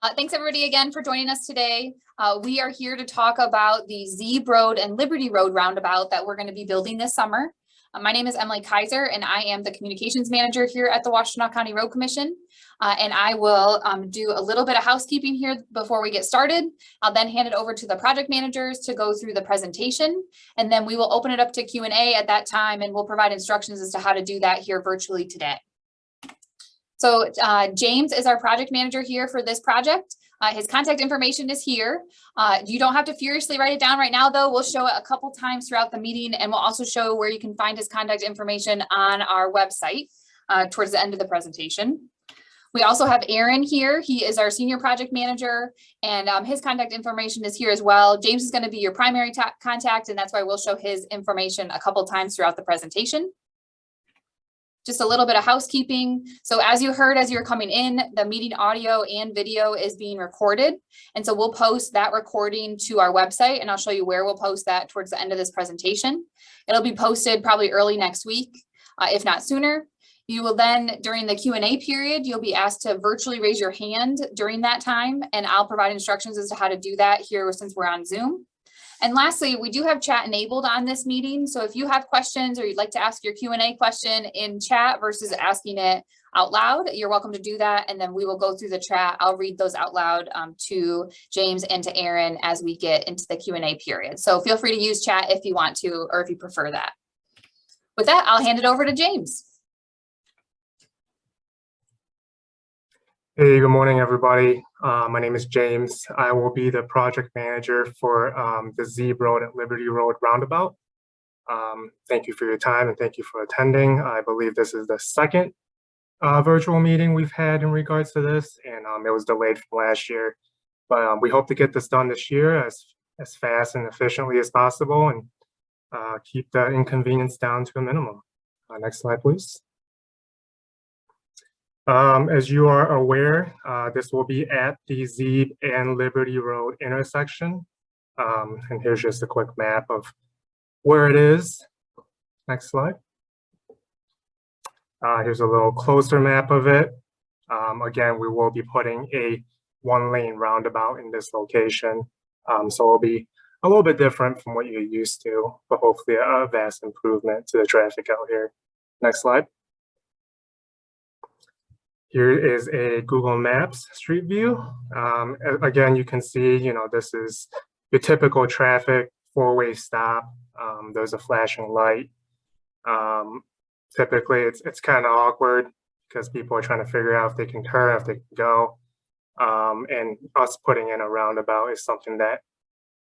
Thanks everybody again for joining us today. We are here to talk about the Zeeb Road and Liberty Road roundabout that we're going to be building this summer. My name is Emily Kaiser and I am the communications manager here at the Washtenaw County Road Commission. And I will do a little bit of housekeeping here before we get started. I'll then hand it over to the project managers to go through the presentation. And then we will open it up to Q&A at that time, and we'll provide instructions as to how to do that here virtually today. So James is our project manager here for this project. His contact information is here. You don't have to furiously write it down right now, though. We'll show it a couple times throughout the meeting, and we'll also show where you can find his contact information on our website towards the end of the presentation. We also have Aaron here. He is our senior project manager, and his contact information is here as well. James is going to be your primary contact, and that's why we'll show his information a couple times throughout the presentation. Just a little bit of housekeeping. So as you heard, as you're coming in, the meeting audio and video is being recorded. And so we'll post that recording to our website, and I'll show you where we'll post that towards the end of this presentation. It'll be posted probably early next week, if not sooner. You will then, during the Q&A period, you'll be asked to virtually raise your hand during that time, and I'll provide instructions as to how to do that here since we're on Zoom. And lastly, we do have chat enabled on this meeting. So if you have questions or you'd like to ask your Q&A question in chat versus asking it out loud, you're welcome to do that. And then we will go through the chat. I'll read those out loud to James and to Aaron as we get into the Q&A period. So feel free to use chat if you want to, or if you prefer that. With that, I'll hand it over to James. Hey, good morning, everybody. My name is James. I will be the project manager for the Zeeb Road at Liberty Road roundabout. Thank you for your time and thank you for attending. I believe this is the second virtual meeting we've had in regards to this, and it was delayed from last year. But we hope to get this done this year as fast and efficiently as possible, and keep the inconvenience down to a minimum. Next slide, please. As you are aware, this will be at the Zeeb and Liberty Road intersection. And here's just a quick map of where it is. Next slide. Here's a little closer map of it. Again, we will be putting a one-lane roundabout in this location. So it'll be a little bit different from what you're used to, but hopefully a vast improvement to the traffic out here. Next slide. Here is a Google Maps street view. Again, you can see, this is your typical traffic, four-way stop. There's a flashing light. Typically, it's kind of awkward because people are trying to figure out if they can turn, if they can go. And us putting in a roundabout is something that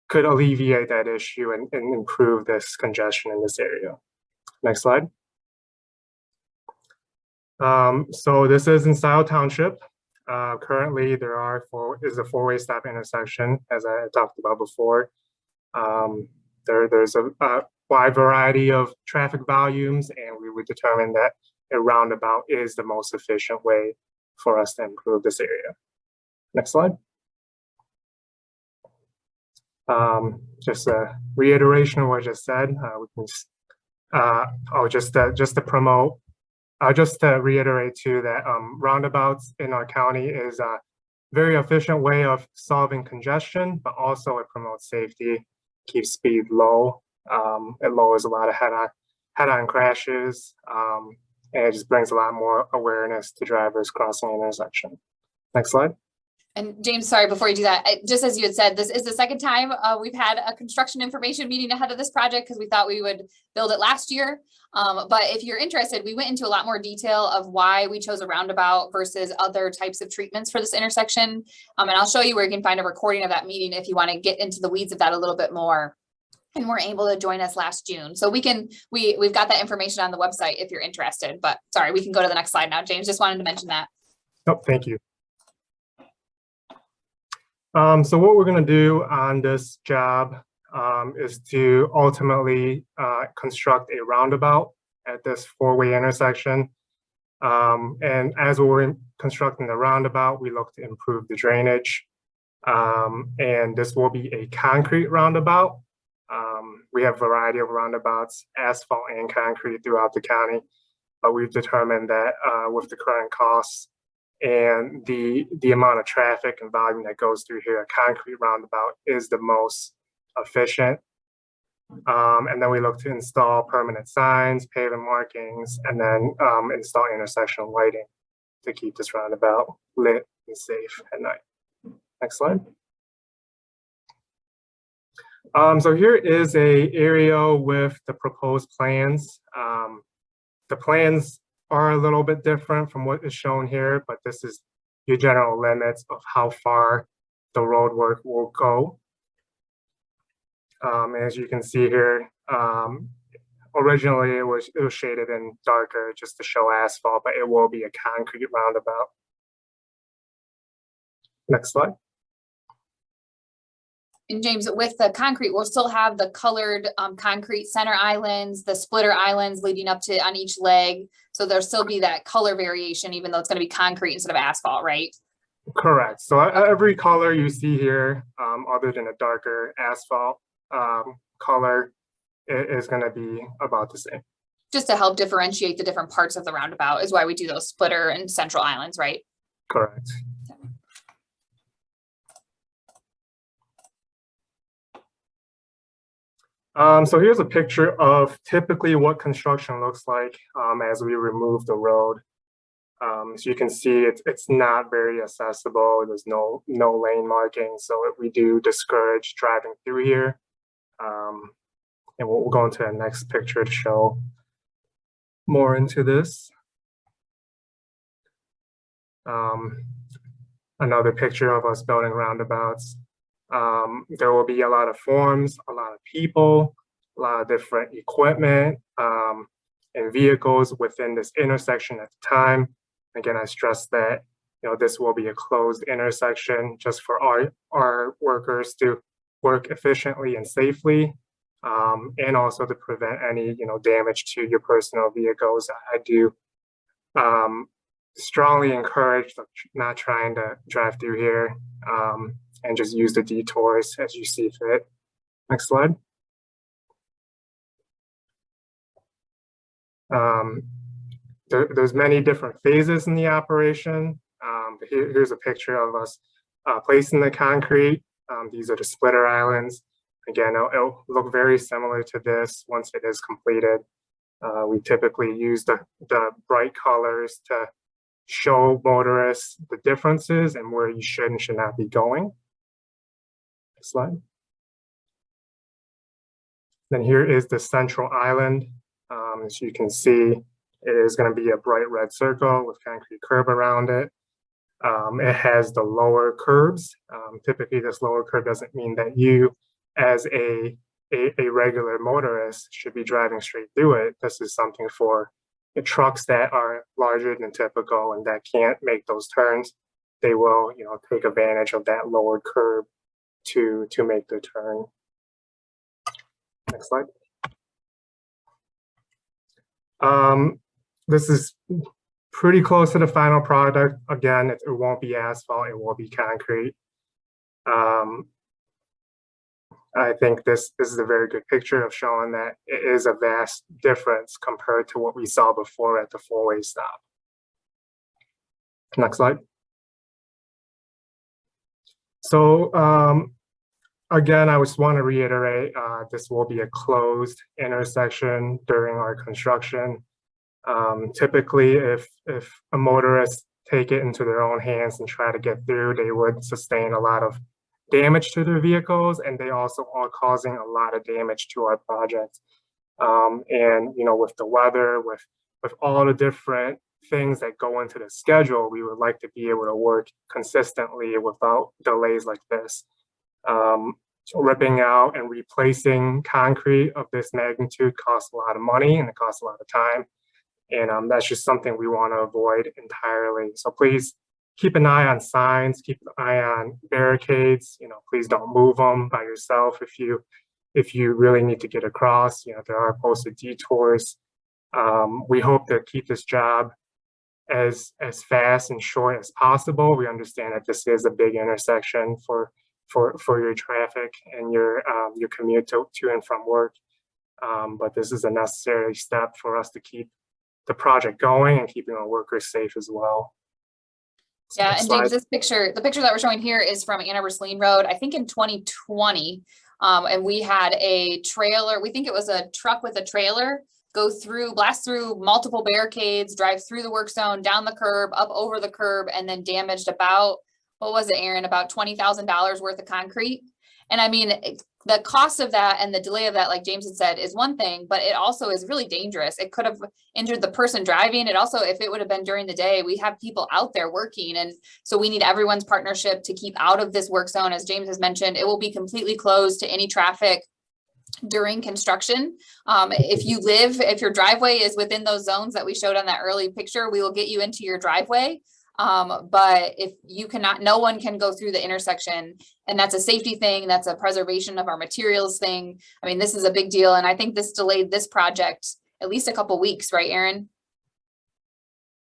could alleviate that issue and improve this congestion in this area. Next slide. So this is in Style Township. Currently, there is a four-way stop intersection, as I talked about before. There's a wide variety of traffic volumes, and we would determine that a roundabout is the most efficient way for us to improve this area. Next slide. Just a reiteration of what I just said. Just to reiterate too that roundabouts in our county is a very efficient way of solving congestion, but also it promotes safety, keeps speed low. It lowers a lot of head-on crashes, and it just brings a lot more awareness to drivers crossing an intersection. Next slide. And James, sorry, before you do that, just as you had said, this is the second time we've had a construction information meeting ahead of this project because we thought we would build it last year. But if you're interested, we went into a lot more detail of why we chose a roundabout versus other types of treatments for this intersection. And I'll show you where you can find a recording of that meeting if you want to get into the weeds of that a little bit more. And were able to join us last June. So we've got that information on the website if you're interested. But sorry, we can go to the next slide now. James, just wanted to mention that. Oh, thank you. So what we're going to do on this job is to ultimately construct a roundabout at this four-way intersection. And as we're constructing the roundabout, we look to improve the drainage. And this will be a concrete roundabout. We have a variety of roundabouts, asphalt and concrete throughout the county, but we've determined that with the current costs And the amount of traffic and volume that goes through here, a concrete roundabout is the most efficient. And then we look to install permanent signs, pavement markings, and then install intersection lighting to keep this roundabout lit and safe at night. Next slide. So here is a aerial with the proposed plans. The plans are a little bit different from what is shown here, but this is your general limits of how far the road work will go. As you can see here, originally it was shaded in darker just to show asphalt, but it will be a concrete roundabout. Next slide. And James, with the concrete, we'll still have the colored concrete center islands, the splitter islands leading up to on each leg. So there'll still be that color variation, even though it's going to be concrete instead of asphalt, right? Correct. So every color you see here, other than a darker asphalt color, is going to be about the same. Just to help differentiate the different parts of the roundabout is why we do those splitter and central islands, right? Correct. So here's a picture of typically what construction looks like as we remove the road. So you can see it's not very accessible. There's no lane marking, so we do discourage driving through here. And we'll go into the next picture to show more into this. Another picture of us building roundabouts. There will be a lot of forms, a lot of people, a lot of different equipment and vehicles within this intersection at the time. Again, I stress that this will be a closed intersection just for our workers to work efficiently and safely, and also to prevent any damage to your personal vehicles. I do strongly encourage not trying to drive through here. And just use the detours as you see fit. Next slide. There's many different phases in the operation. But here's a picture of us placing the concrete. These are the splitter islands. Again, it'll look very similar to this once it is completed. We typically use the bright colors to show motorists the differences and where you should and should not be going. Slide. Then here is the central island. As you can see, it is going to be a bright red circle with concrete curb around it. It has the lower curbs. Typically, this lower curb doesn't mean that you, as a regular motorist, should be driving straight through it. This is something for the trucks that are larger than typical and that can't make those turns. They will, take advantage of that lower curb to make the turn. Next slide. This is pretty close to the final product. Again, it won't be asphalt, it will be concrete. I think this is a very good picture of showing that it is a vast difference compared to what we saw before at the four-way stop. Next slide. So again, I just want to reiterate, this will be a closed intersection during our construction. Typically, if a motorist take it into their own hands and try to get through, they would sustain a lot of damage to their vehicles, and they also are causing a lot of damage to our project. And with the weather, with all the different things that go into the schedule, we would like to be able to work consistently without delays like this. So ripping out and replacing concrete of this magnitude costs a lot of money and it costs a lot of time. And that's just something we want to avoid entirely. So please keep an eye on signs, keep an eye on barricades. Please don't move them by yourself if you really need to get across. There are posted detours. We hope to keep this job as fast and short as possible. We understand that this is a big intersection for your traffic and your commute to and from work. But this is a necessary step for us to keep the project going and keeping our workers safe as well. Yeah, Next and slide. James, the picture that we're showing here is from Ann Arbor Saline Road, I think in 2020. And we had a trailer, we think it was a truck with a trailer, blast through multiple barricades, drive through the work zone, down the curb, up over the curb, and then damaged about, what was it, Aaron, about $20,000 worth of concrete. And I mean, the cost of that and the delay of that, like James had said, is one thing, but it also is really dangerous. It could have injured the person driving. It also, if it would have been during the day, we have people out there working. And so we need everyone's partnership to keep out of this work zone. As James has mentioned, it will be completely closed to any traffic during construction. If your driveway is within those zones that we showed on that early picture, we will get you into your driveway. But if you cannot, no one can go through the intersection, and that's a safety thing. That's a preservation of our materials thing. I mean, this is a big deal. And I think this delayed this project at least a couple weeks, right, Aaron?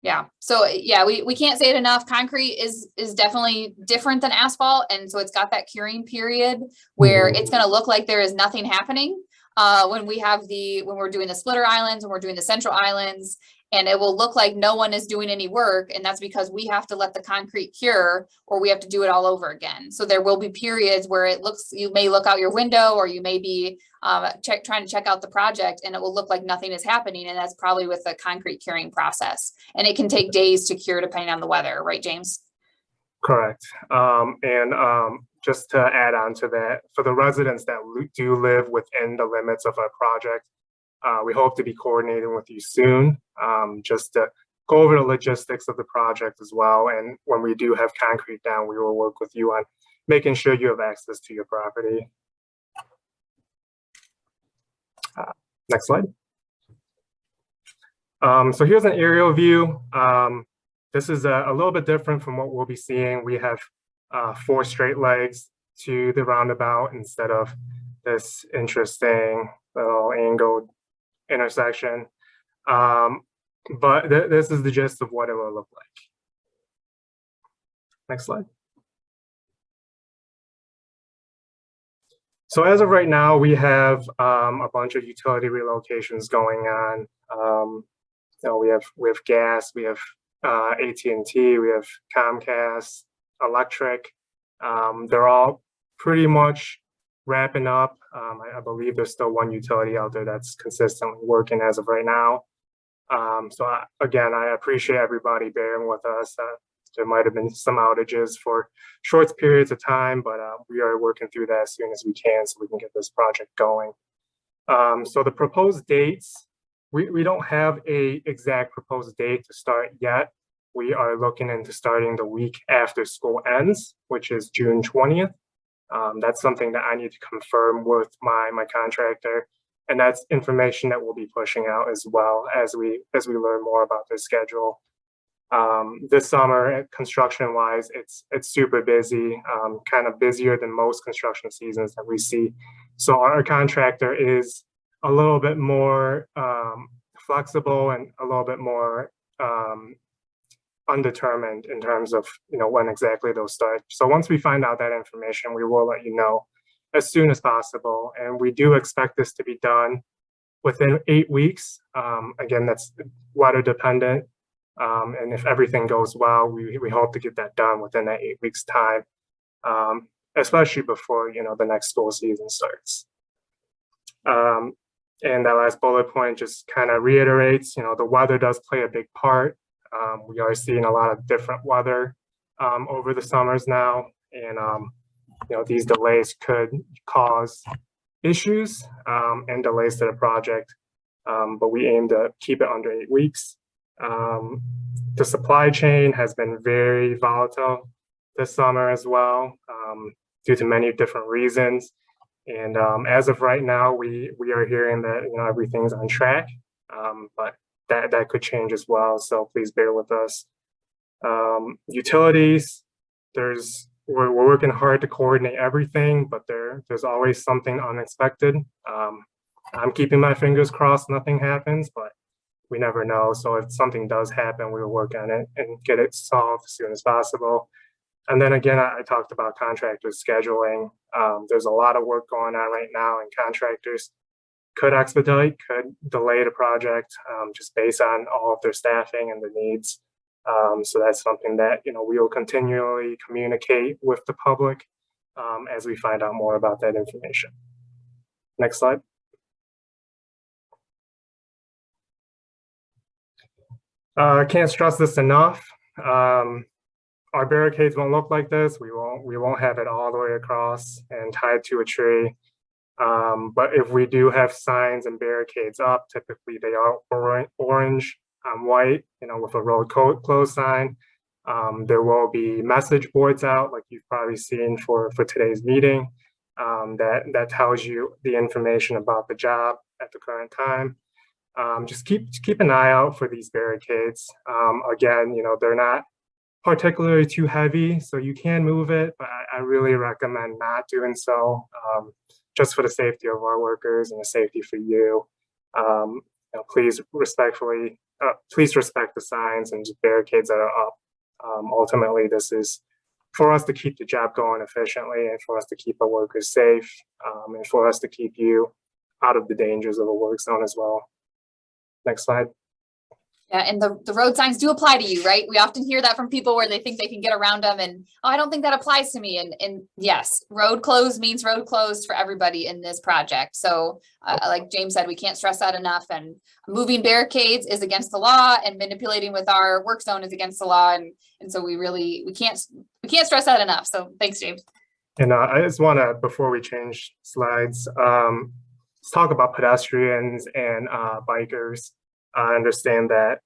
Yeah. So yeah, we can't say it enough. Concrete is definitely different than asphalt. And so it's got that curing period where it's going to look like there is nothing happening. When we're doing the splitter islands, when we're doing the central islands, and it will look like no one is doing any work. And that's because we have to let the concrete cure, or we have to do it all over again. So there will be periods where you may look out your window, or you may be trying to check out the project, and it will look like nothing is happening. And that's probably with the concrete curing process. And it can take days to cure depending on the weather, right, James? Correct. Just to add on to that, for the residents that do live within the limits of our project, we hope to be coordinating with you soon, just to go over the logistics of the project as well. And when we do have concrete down, we will work with you on making sure you have access to your property. Next slide. So here's an aerial view. This is a little bit different from what we'll be seeing. We have 4 straight legs to the roundabout instead of this interesting little angled intersection. But this is the gist of what it will look like. Next slide. So as of right now, we have a bunch of utility relocations going on. We have gas, we have AT&T, we have Comcast, electric. They're all pretty much wrapping up. I believe there's still one utility out there that's consistently working as of right now. Again, I appreciate everybody bearing with us. There might have been some outages for short periods of time, but we are working through that as soon as we can so we can get this project going. So the proposed dates, we don't have a exact proposed date to start yet. We are looking into starting the week after school ends, which is June 20th. That's something that I need to confirm with my contractor, and that's information that we'll be pushing out as well as we learn more about their schedule. This summer, construction wise, it's super busy, kind of busier than most construction seasons that we see. So our contractor is a little bit more flexible and a little bit more undetermined in terms of when exactly they'll start. So once we find out that information, we will let you know as soon as possible. And we do expect this to be done within 8 weeks. Again, that's weather dependent. And if everything goes well, we hope to get that done within that 8 weeks time, especially before the next school season starts. And that last bullet point just kind of reiterates, the weather does play a big part. We are seeing a lot of different weather over the summers now, and these delays could cause issues and delays to the project, but we aim to keep it under 8 weeks. The supply chain has been very volatile this summer as well, due to many different reasons. And as of right now, we are hearing that everything's on track, but that could change as well. So please bear with us. Utilities, we're working hard to coordinate everything, but there's always something unexpected. I'm keeping my fingers crossed nothing happens, but we never know. So if something does happen, we will work on it and get it solved as soon as possible. And then again, I talked about contractors scheduling. There's a lot of work going on right now, and contractors could expedite, could delay the project just based on all of their staffing and the needs. So that's something that, we will continually communicate with the public as we find out more about that information. Next slide. Can't stress this enough. Our barricades won't look like this. We won't have it all the way across and tied to a tree. But if we do have signs and barricades up, typically they are orange on white, with a road closed sign. There will be message boards out, like you've probably seen for today's meeting, that tells you the information about the job at the current time. Just keep an eye out for these barricades. Again, they're not particularly too heavy, so you can move it, but I really recommend not doing so, just for the safety of our workers and the safety for you. Please respect the signs and barricades that are up. Ultimately, this is for us to keep the job going efficiently and for us to keep our workers safe, and for us to keep you out of the dangers of a work zone as well. Next slide. Yeah, and the road signs do apply to you, right? We often hear that from people where they think they can get around them and, oh, I don't think that applies to me. And yes, road closed means road closed for everybody in this project. So like James said, we can't stress that enough, and moving barricades is against the law and manipulating with our work zone is against the law. And so we can't stress that enough. So thanks, James. And I just want to, before we change slides, let's talk about pedestrians and bikers. I understand that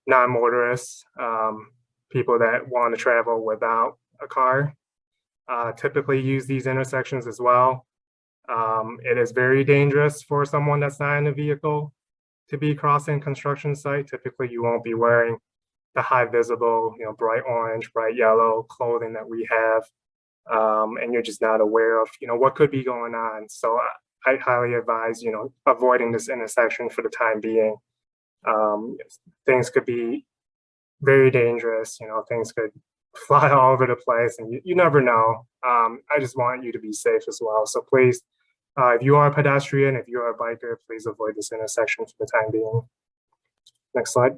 non-motorists, people that want to travel without a car, typically use these intersections as well. It is very dangerous for someone that's not in a vehicle to be crossing construction site. Typically, you won't be wearing the high visible, bright orange, bright yellow clothing that we have, and you're just not aware of, what could be going on. So I highly advise, avoiding this intersection for the time being. Things could be very dangerous, things could fly all over the place, and you never know. I just want you to be safe as well. So please, if you are a pedestrian, if you are a biker, please avoid this intersection for the time being. Next slide.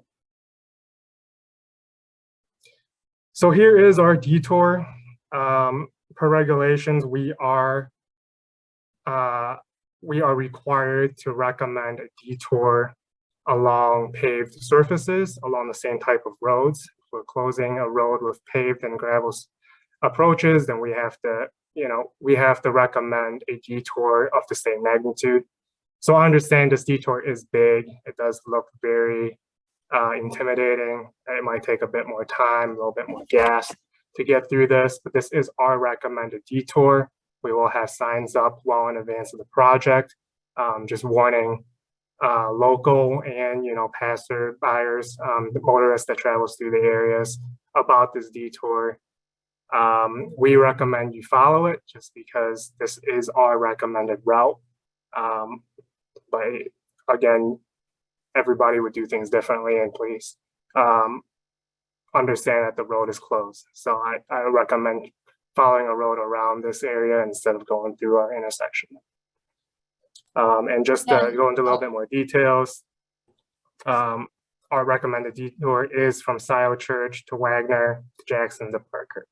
So here is our detour. Per regulations, we are required to recommend a detour along paved surfaces, along the same type of roads. If we're closing a road with paved and gravel approaches, then we have to recommend a detour of the same magnitude. So I understand this detour is big. It does look very intimidating. It might take a bit more time, a little bit more gas to get through this, but this is our recommended detour. We will have signs up well in advance of the project, just warning local and passer-buyers, the motorists that travels through the areas about this detour. We recommend you follow it just because this is our recommended route. But again, everybody would do things differently, and please understand that the road is closed. So I recommend following a road around this area instead of going through our intersection. And just to go into a little bit more details, our recommended detour is from Scioto Church to Wagner to Jackson to Parker.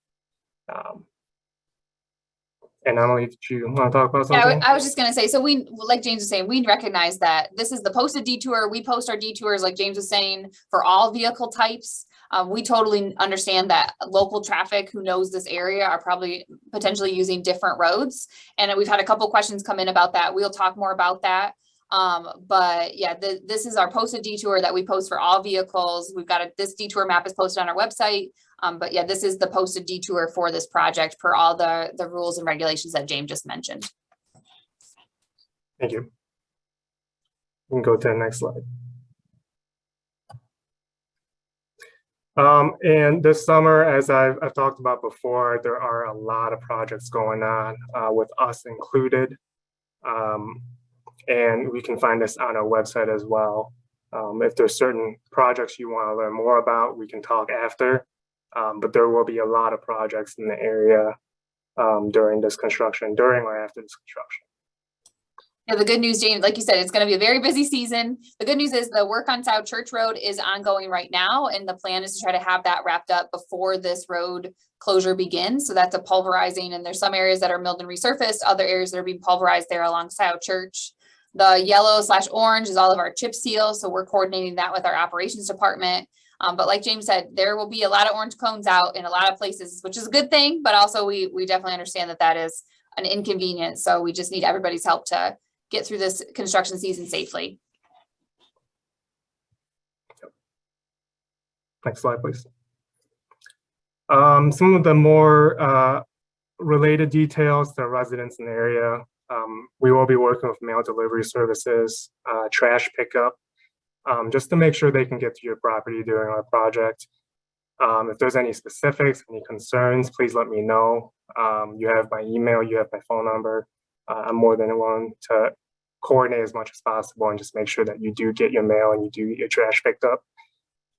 And Emily, did you want to talk about something? Yeah, I was just going to say, so we, like James was saying, we recognize that this is the posted detour. We post our detours, like James was saying, for all vehicle types. We totally understand that local traffic who knows this area are probably potentially using different roads. And we've had a couple questions come in about that. We'll talk more about that. But yeah, this is our posted detour that we post for all vehicles. We've got this detour map is posted on our website. But yeah, this is the posted detour for this project per all the rules and regulations that James just mentioned. Thank you. We can go to the next slide. And this summer, as I've talked about before, there are a lot of projects going on with us included. And we can find this on our website as well. If there's certain projects you want to learn more about, we can talk after. But there will be a lot of projects in the area during this construction, during or after this construction. Yeah, the good news, James, like you said, it's going to be a very busy season. The good news is the work on South Church Road is ongoing right now, and the plan is to try to have that wrapped up before this road closure begins. So that's a pulverizing, and there's some areas that are milled and resurfaced, other areas that are being pulverized there along South Church. The yellow/orange is all of our chip seal, so we're coordinating that with our operations department. But like James said, there will be a lot of orange cones out in a lot of places, which is a good thing, but also we definitely understand that that is an inconvenience. So we just need everybody's help to get through this construction season safely. Next slide, please. Some of the more related details to residents in the area. We will be working with mail delivery services, trash pickup, just to make sure they can get to your property during our project. If there's any specifics, any concerns, please let me know. You have my email, you have my phone number. I'm more than willing to coordinate as much as possible and just make sure that you do get your mail and you do get your trash picked up.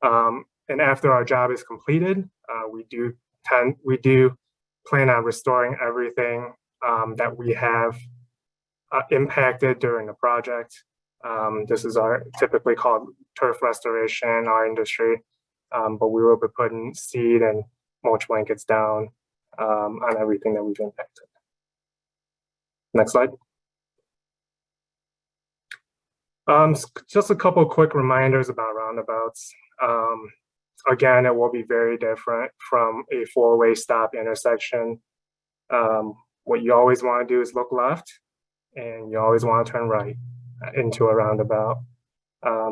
And after our job is completed, we do plan on restoring everything that we have impacted during the project. This is our typically called turf restoration in our industry, but we will be putting seed and mulch blankets down on everything that we've impacted. Next slide. Just a couple of quick reminders about roundabouts. Again, it will be very different from a four-way stop intersection. What you always want to do is look left, and you always want to turn right into a roundabout.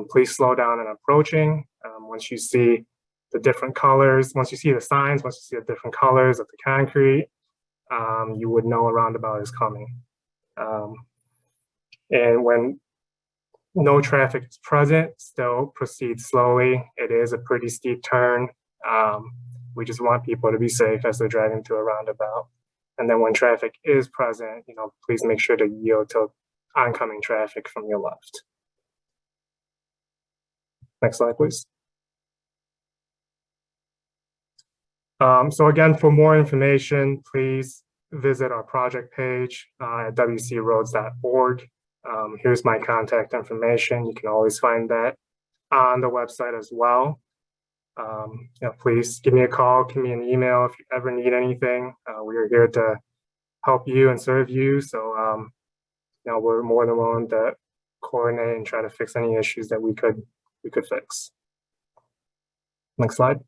Please slow down in approaching. Once you see the different colors, once you see the signs, once you see the different colors of the concrete, you would know a roundabout is coming. And when no traffic is present, still proceed slowly. It is a pretty steep turn. We just want people to be safe as they're driving through a roundabout. And then when traffic is present, please make sure to yield to oncoming traffic from your left. Next slide, please. So again, for more information, please visit our project page at wcroads.org. Here's my contact information. You can always find that on the website as well. Please give me a call, give me an email if you ever need anything. We are here to help you and serve you. So, we're more than willing to coordinate and try to fix any issues that we could fix. Next slide.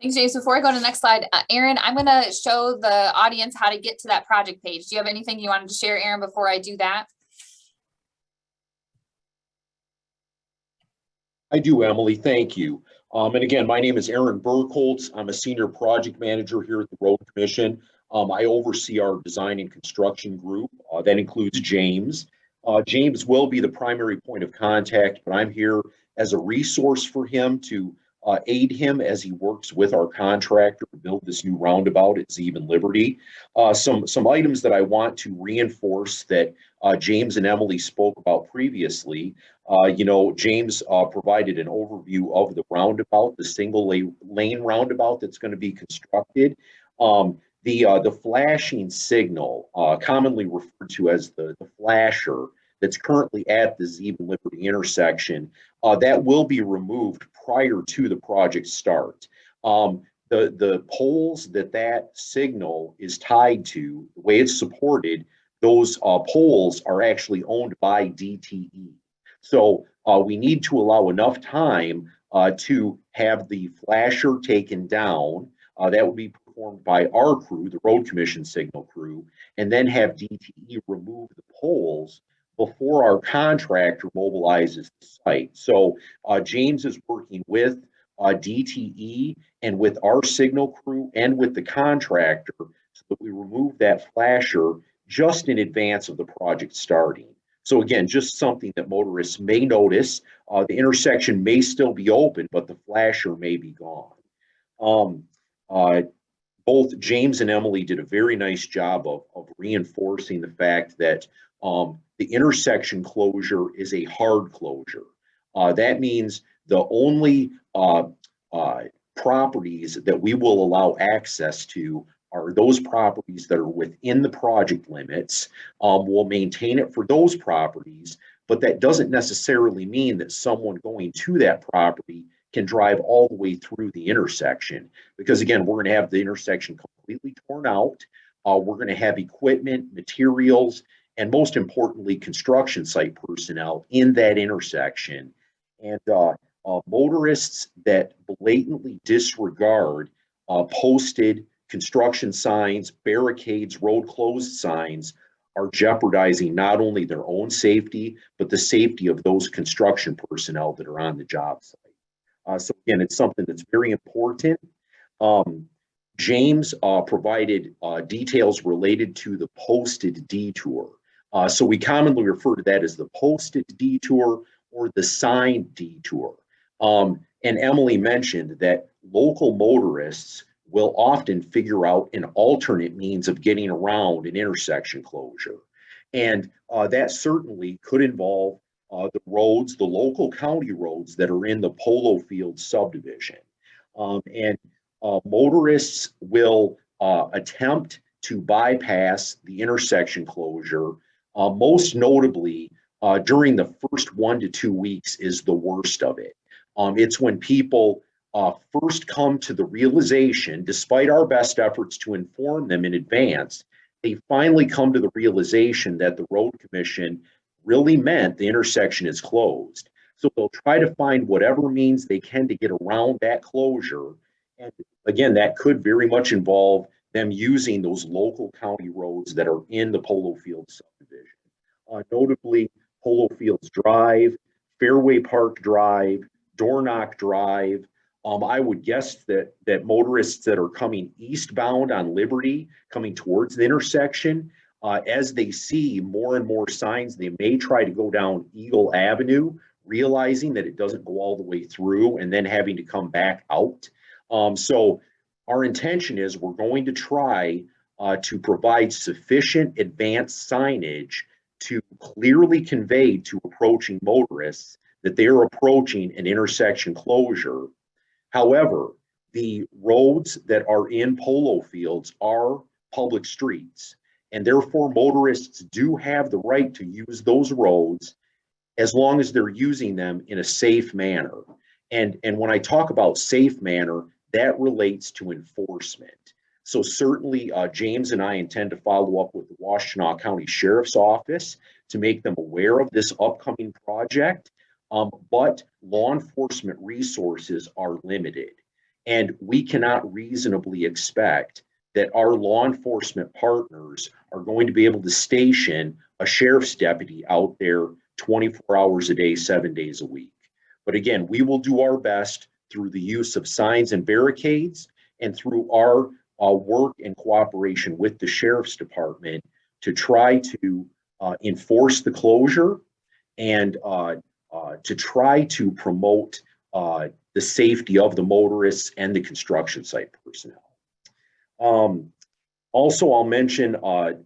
Thanks, James. Before I go to the next slide, Aaron, I'm going to show the audience how to get to that project page. Do you have anything you wanted to share, Aaron, before I do that? I do, Emily. Thank you. And again, my name is Aaron Burkholz. I'm a senior project manager here at the Road Commission. I oversee our design and construction group. That includes James. James will be the primary point of contact, but I'm here as a resource for him to aid him as he works with our contractor to build this new roundabout at Zeeb and Liberty. Some items that I want to reinforce that James and Emily spoke about previously. James provided an overview of the roundabout, the single lane roundabout that's going to be constructed. The flashing signal, commonly referred to as the flasher, that's currently at the Zeeb and Liberty intersection, that will be removed prior to the project start. The poles that signal is tied to, the way it's supported, those poles are actually owned by DTE. So we need to allow enough time to have the flasher taken down. That would be performed by our crew, the Road Commission signal crew, and then have DTE remove the poles before our contractor mobilizes the site. So James is working with DTE and with our signal crew and with the contractor so that we remove that flasher just in advance of the project starting. So again, just something that motorists may notice. The intersection may still be open, but the flasher may be gone. Both James and Emily did a very nice job of reinforcing the fact that the intersection closure is a hard closure. That means the only properties that we will allow access to are those properties that are within the project limits. We'll maintain it for those properties, but that doesn't necessarily mean that someone going to that property can drive all the way through the intersection, because again, we're going to have the intersection completely torn out. We're going to have equipment, materials, and most importantly, construction site personnel in that intersection. And motorists that blatantly disregard posted construction signs, barricades, road closed signs are jeopardizing not only their own safety, but the safety of those construction personnel that are on the job site. So again, it's something that's very important. James provided details related to the posted detour. So we commonly refer to that as the posted detour or the signed detour. And Emily mentioned that local motorists will often figure out an alternate means of getting around an intersection closure. And that certainly could involve the roads, the local county roads that are in the Polo Field subdivision. And motorists will attempt to bypass the intersection closure. Most notably, during the first 1 to 2 weeks is the worst of it. It's when people first come to the realization, despite our best efforts to inform them in advance, they finally come to the realization that the road commission really meant the intersection is closed. So they'll try to find whatever means they can to get around that closure. And again, that could very much involve them using those local county roads that are in the Polo Field subdivision. Notably, Polo Fields Drive, Fairway Park Drive, Doorknock Drive. I would guess that motorists that are coming eastbound on Liberty, coming towards the intersection, as they see more and more signs, they may try to go down Eagle Avenue, realizing that it doesn't go all the way through and then having to come back out. So our intention is we're going to try to provide sufficient advanced signage to clearly convey to approaching motorists that they are approaching an intersection closure. However, the roads that are in Polo Fields are public streets, and therefore motorists do have the right to use those roads as long as they're using them in a safe manner. And when I talk about safe manner, that relates to enforcement. So certainly James and I intend to follow up with the Washtenaw County Sheriff's Office to make them aware of this upcoming project. But law enforcement resources are limited, and we cannot reasonably expect that our law enforcement partners are going to be able to station a sheriff's deputy out there 24 hours a day, 7 days a week. But again, we will do our best through the use of signs and barricades and through our work and cooperation with the sheriff's department to try to enforce the closure and to try to promote the safety of the motorists and the construction site personnel. Also, I'll mention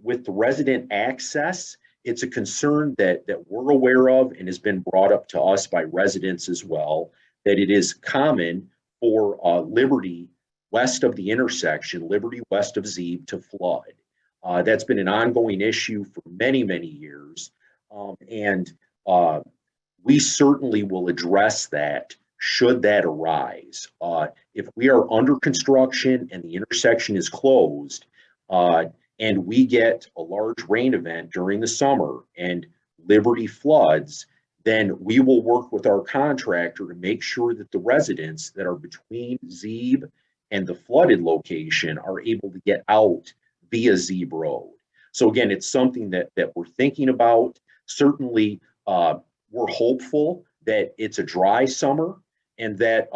with the resident access, it's a concern that we're aware of and has been brought up to us by residents as well, that it is common for Liberty west of the intersection, Liberty west of Zeeb, to flood. That's been an ongoing issue for many, many years. And we certainly will address that should that arise. If we are under construction and the intersection is closed and we get a large rain event during the summer and Liberty floods, then we will work with our contractor to make sure that the residents that are between Zeeb and the flooded location are able to get out via Zeeb Road. So again, it's something that we're thinking about. Certainly, we're hopeful that it's a dry summer and that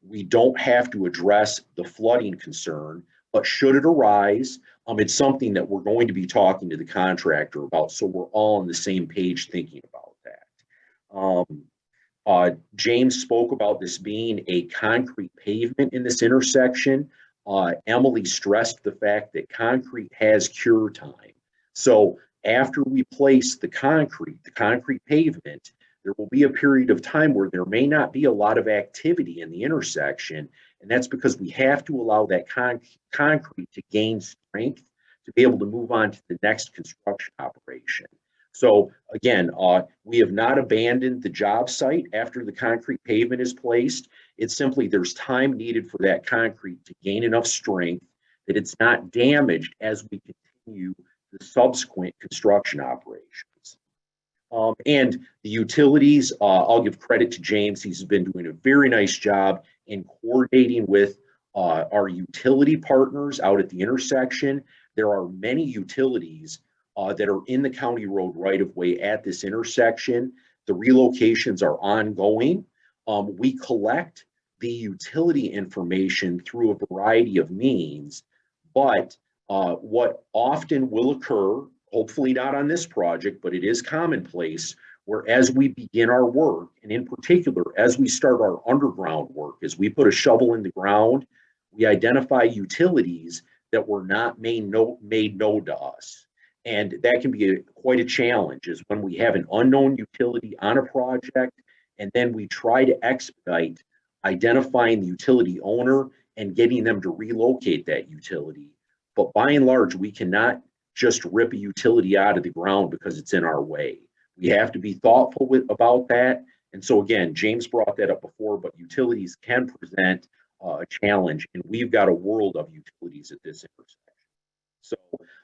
we don't have to address the flooding concern, but should it arise, it's something that we're going to be talking to the contractor about, so we're all on the same page thinking about that. James spoke about this being a concrete pavement in this intersection. Emily stressed the fact that concrete has cure time. So after we place the concrete pavement, there will be a period of time where there may not be a lot of activity in the intersection. And that's because we have to allow that concrete to gain strength to be able to move on to the next construction operation. So again, we have not abandoned the job site after the concrete pavement is placed. It's simply there's time needed for that concrete to gain enough strength that it's not damaged as we continue the subsequent construction operations. And the utilities, I'll give credit to James. He's been doing a very nice job in coordinating with our utility partners out at the intersection. There are many utilities that are in the county road right-of-way at this intersection. The relocations are ongoing. We collect the utility information through a variety of means, but what often will occur, hopefully not on this project, but it is commonplace, where as we begin our work, and in particular, as we start our underground work, as we put a shovel in the ground, we identify utilities that were not made known to us. And that can be quite a challenge, is when we have an unknown utility on a project, and then we try to expedite identifying the utility owner and getting them to relocate that utility. But by and large, we cannot just rip a utility out of the ground because it's in our way. We have to be thoughtful about that. And so again, James brought that up before, but utilities can present a challenge, and we've got a world of utilities at this intersection. So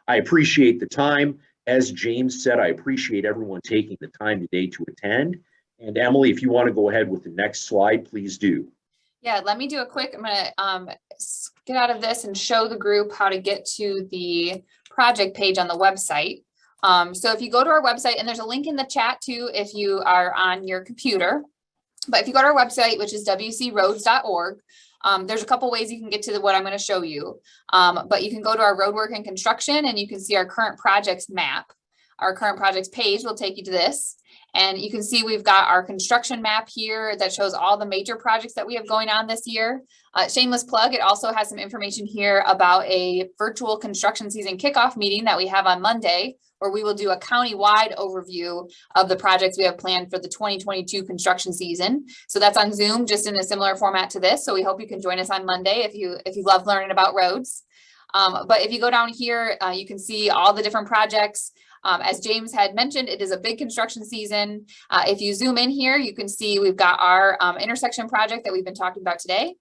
I appreciate the time. As James said, I appreciate everyone taking the time today to attend. And Emily, if you want to go ahead with the next slide, please do. Yeah, let me do a quick, I'm gonna get out of this and show the group how to get to the project page on the website. So if you go to our website, and there's a link in the chat too, if you are on your computer, but if you go to our website, which is wcroads.org, there's a couple ways you can get to what I'm going to show you. But you can go to our roadwork and construction, and you can see our current projects map. Our current projects page will take you to this. And you can see we've got our construction map here that shows all the major projects that we have going on this year. Shameless plug, it also has some information here about a virtual construction season kickoff meeting that we have on Monday, where we will do a county-wide overview of the projects we have planned for the 2022 construction season. So that's on Zoom, just in a similar format to this. So we hope you can join us on Monday if you love learning about roads. But if you go down here, you can see all the different projects. As James had mentioned, it is a big construction season. If you zoom in here, you can see we've got our intersection project that we've been talking about today.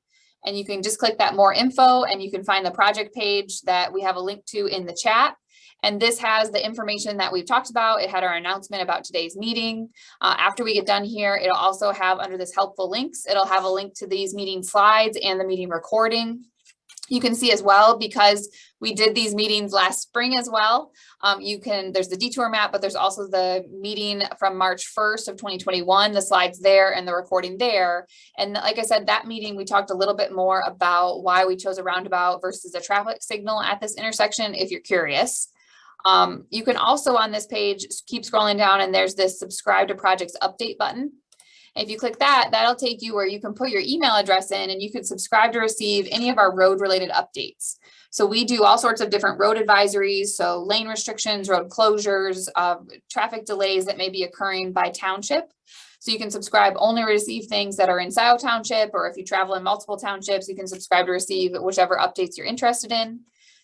And you can just click that more info, and you can find the project page that we have a link to in the chat. And this has the information that we've talked about. It had our announcement about today's meeting. After we get done here, it'll also have, under this helpful links, it'll have a link to these meeting slides and the meeting recording. You can see as well, because we did these meetings last spring as well. There's the detour map, but there's also the meeting from March 1st of 2021, the slides there and the recording there. And like I said, that meeting, we talked a little bit more about why we chose a roundabout versus a traffic signal at this intersection, if you're curious. You can also on this page, keep scrolling down, and there's this subscribe to projects update button. If you click that, that'll take you where you can put your email address in, and you can subscribe to receive any of our road related updates. So we do all sorts of different road advisories, so lane restrictions, road closures, traffic delays that may be occurring by township. So you can subscribe only to receive things that are in Scioto Township, or if you travel in multiple townships, you can subscribe to receive whichever updates you're interested in.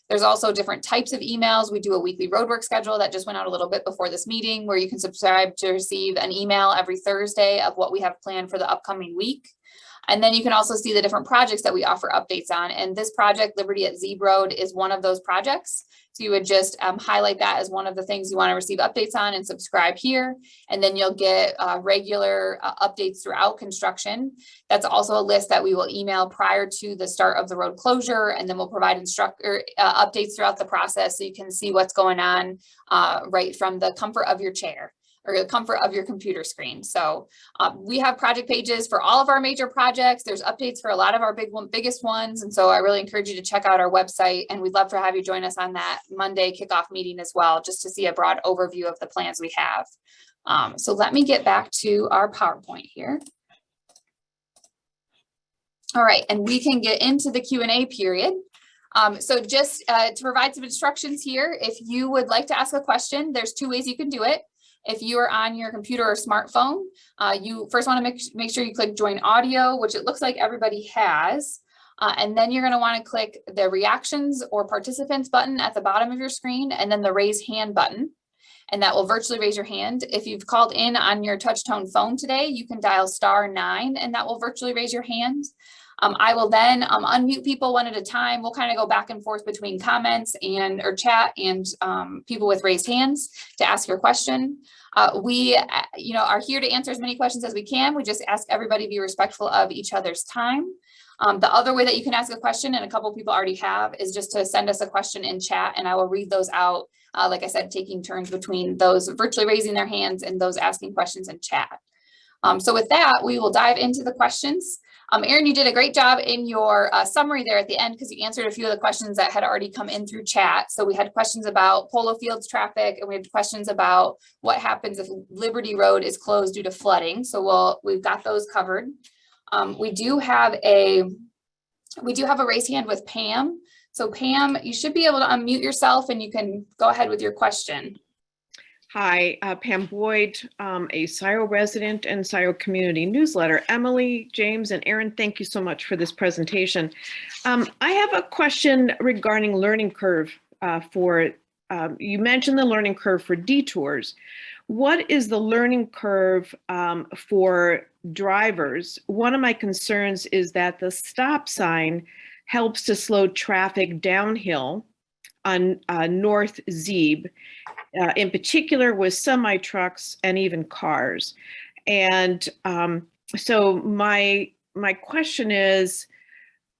There's also different types of emails. We do a weekly roadwork schedule that just went out a little bit before this meeting, where you can subscribe to receive an email every Thursday of what we have planned for the upcoming week. And then you can also see the different projects that we offer updates on. And this project, Liberty at Zeeb Road, is one of those projects. So you would just highlight that as one of the things you want to receive updates on and subscribe here. And then you'll get regular updates throughout construction. That's also a list that we will email prior to the start of the road closure. And then we'll provide updates throughout the process, so you can see what's going on right from the comfort of your chair, or the comfort of your computer screen. So we have project pages for all of our major projects. There's updates for a lot of our biggest ones. And so I really encourage you to check out our website, and we'd love to have you join us on that Monday kickoff meeting as well, just to see a broad overview of the plans we have. So let me get back to our PowerPoint here. All right, and we can get into the Q&A period. So just to provide some instructions here, if you would like to ask a question, there's two ways you can do it. If you are on your computer or smartphone, you first want to make sure you click join audio, which it looks like everybody has. And then you're going to want to click the reactions or participants button at the bottom of your screen, and then the raise hand button. And that will virtually raise your hand. If you've called in on your touch tone phone today, you can dial *9 and that will virtually raise your hand. I will then unmute people one at a time. We'll kind of go back and forth between comments or chat and people with raised hands to ask your question. We are here to answer as many questions as we can. We just ask everybody to be respectful of each other's time. The other way that you can ask a question, and a couple of people already have, is just to send us a question in chat, and I will read those out. Like I said, taking turns between those virtually raising their hands and those asking questions in chat. So with that, we will dive into the questions. Erin, you did a great job in your summary there at the end, because you answered a few of the questions that had already come in through chat. So we had questions about Polo Fields traffic, and we had questions about what happens if Liberty Road is closed due to flooding. So we've got those covered. We do have a raised hand with Pam. So Pam, you should be able to unmute yourself and you can go ahead with your question. Hi, Pam Boyd, a SIO resident and SIO community newsletter. Emily, James, and Erin, thank you so much for this presentation. I have a question regarding learning curve you mentioned the learning curve for detours. What is the learning curve for drivers? One of my concerns is that the stop sign helps to slow traffic downhill on North Zeeb, in particular with semi trucks and even cars. And so my question is,